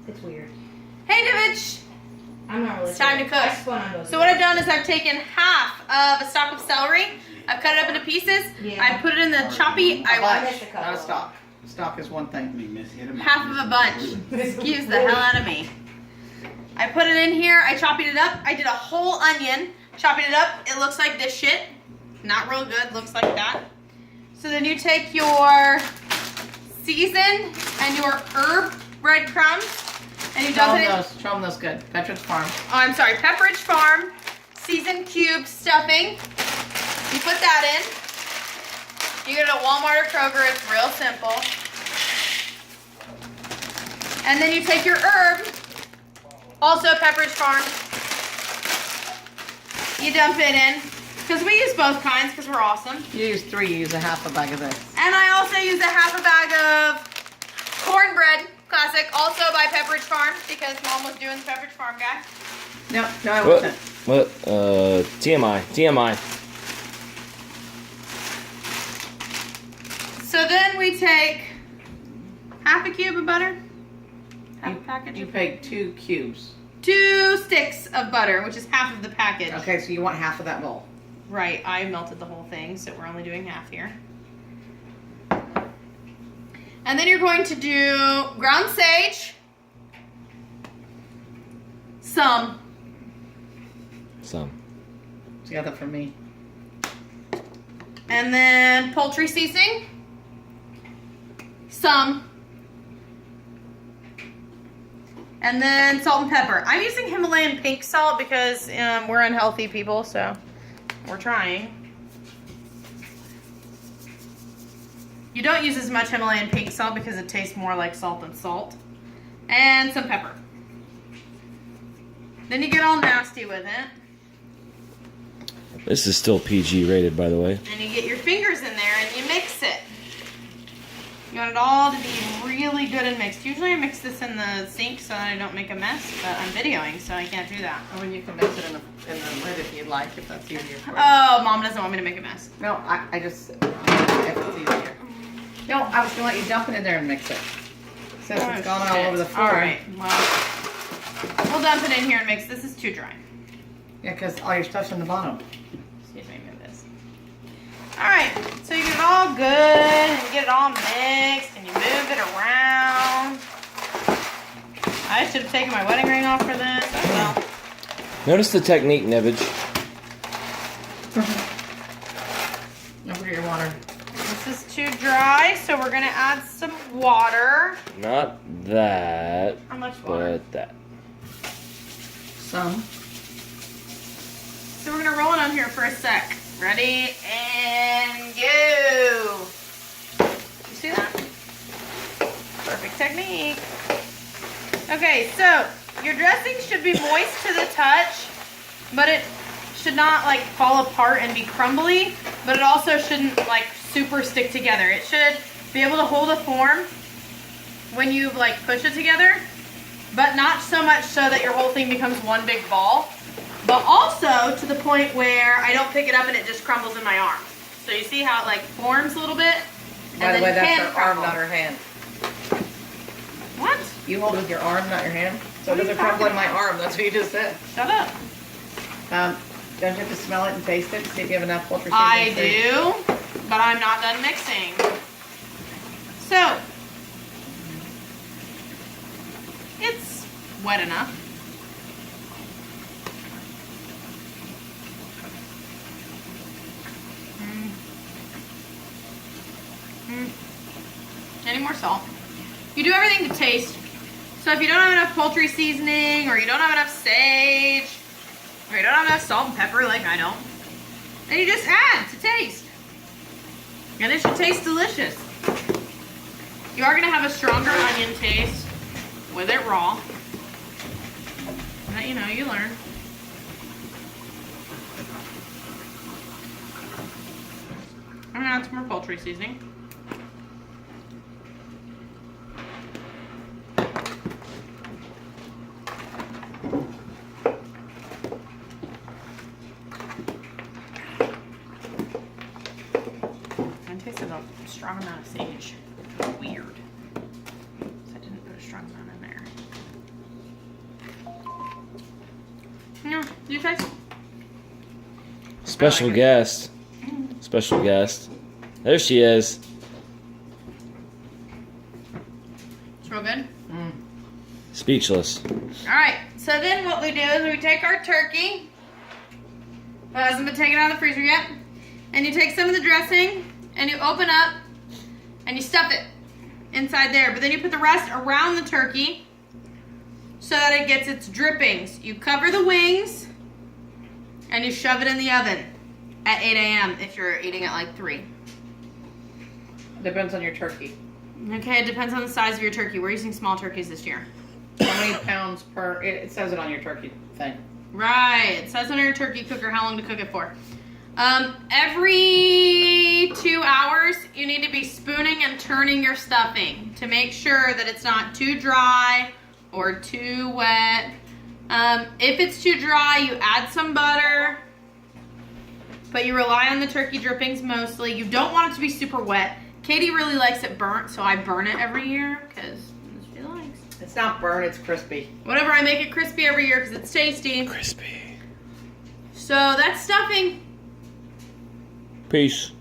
It's weird. Hey, Divich! I'm not really It's time to cook. So what I've done is I've taken half of a stalk of celery. I've cut it up into pieces. Yeah. I put it in the choppy. Not a stock. Stock is one thing. Half of a bunch. Excuse the hell out of me. I put it in here. I chopped it up. I did a whole onion. Chopping it up. It looks like this shit. Not real good. Looks like that. So then you take your season and your herb breadcrumbs and you dump it in. Show them those good. Pepperidge Farm. Oh, I'm sorry. Pepperidge Farm seasoned cube stuffing. You put that in. You get it at Walmart or Kroger. It's real simple. And then you take your herb, also Pepperidge Farm. You dump it in. Because we use both kinds because we're awesome. You use 3, you use a half a bag of this. And I also use a half a bag of cornbread, classic, also by Pepperidge Farm because Mom was doing the Pepperidge Farm guy. No, I wasn't. What? TMI. So then we take half a cube of butter, half a package. You take 2 cubes. 2 sticks of butter, which is half of the package. Okay, so you want half of that bowl. Right, I melted the whole thing, so we're only doing half here. And then you're going to do ground sage, some. Some. The other for me. And then poultry seasoning, some. And then salt and pepper. I'm using Himalayan pink salt because we're unhealthy people, so we're trying. You don't use as much Himalayan pink salt because it tastes more like salt than salt. And some pepper. Then you get all nasty with it. This is still PG rated, by the way. And you get your fingers in there and you mix it. You want it all to be really good and mixed. Usually I mix this in the sink so that I don't make a mess, but I'm videoing, so I can't do that. Or you can mix it in the lid if you'd like, if that's easier for you. Oh, Mom doesn't want me to make a mess. No, I just, if it's easier. No, I was going to let you dump it in there and mix it. Since it's gone all over the floor. Alright, well, we'll dump it in here and mix. This is too dry. Yeah, because all your stuff's in the bottom. Excuse me, move this. Alright, so you get it all good, and you get it all mixed, and you move it around. I should have taken my wedding ring off for this. Oh well. Notice the technique, Nevage. Don't forget your water. This is too dry, so we're gonna add some water. Not that, How much water? but that. Some. So we're gonna roll it on here for a sec. Ready and go. You see that? Perfect technique. Okay, so your dressing should be moist to the touch, but it should not like fall apart and be crumbly, but it also shouldn't like super stick together. It should be able to hold a form when you like push it together, but not so much so that your whole thing becomes one big ball, but also to the point where I don't pick it up and it just crumbles in my arm. So you see how it like forms a little bit? By the way, that's her arm, not her hand. What? You hold with your arm, not your hand. So it doesn't crumble in my arm. That's what you just said. Shut up. Don't you have to smell it and taste it to see if you have enough poultry I seasoning? do, but I'm not done mixing. So, it's wet enough. Any more salt? You do everything to taste. So if you don't have enough poultry seasoning, or you don't have enough sage, or you don't have enough salt and pepper like I don't, then you just add to taste. And it should taste delicious. You are going to have a stronger onion taste with it raw. But you know, you learn. I'm going to add some more poultry seasoning. I tasted a strong amount of sage, which was weird. So I didn't put a strong amount in there. No, you taste. Special guest. Special guest. There she is. It's real good. Speechless. Alright, so then what we do is we take our turkey. It hasn't been taken out of the freezer yet. And you take some of the dressing and you open up and you stuff it inside there. But then you put the rest around the turkey so that it gets its drippings. You cover the wings and you shove it in the oven at 8 a.m. if you're eating at like 3. Depends on your turkey. Okay, it depends on the size of your turkey. We're using small turkeys this year. How many pounds per? It says it on your turkey thing. Right. It says on your turkey cooker how long to cook it for. Every 2 hours, you need to be spooning and turning your stuffing to make sure that it's not too dry or too wet. If it's too dry, you add some butter, but you rely on the turkey drippings mostly. You don't want it to be super wet. Katie really likes it burnt, so I burn it every year because she likes. It's not burnt, it's crispy. Whatever, I make it crispy every year because it's tasty. Crispy. So that's stuffing. Peace.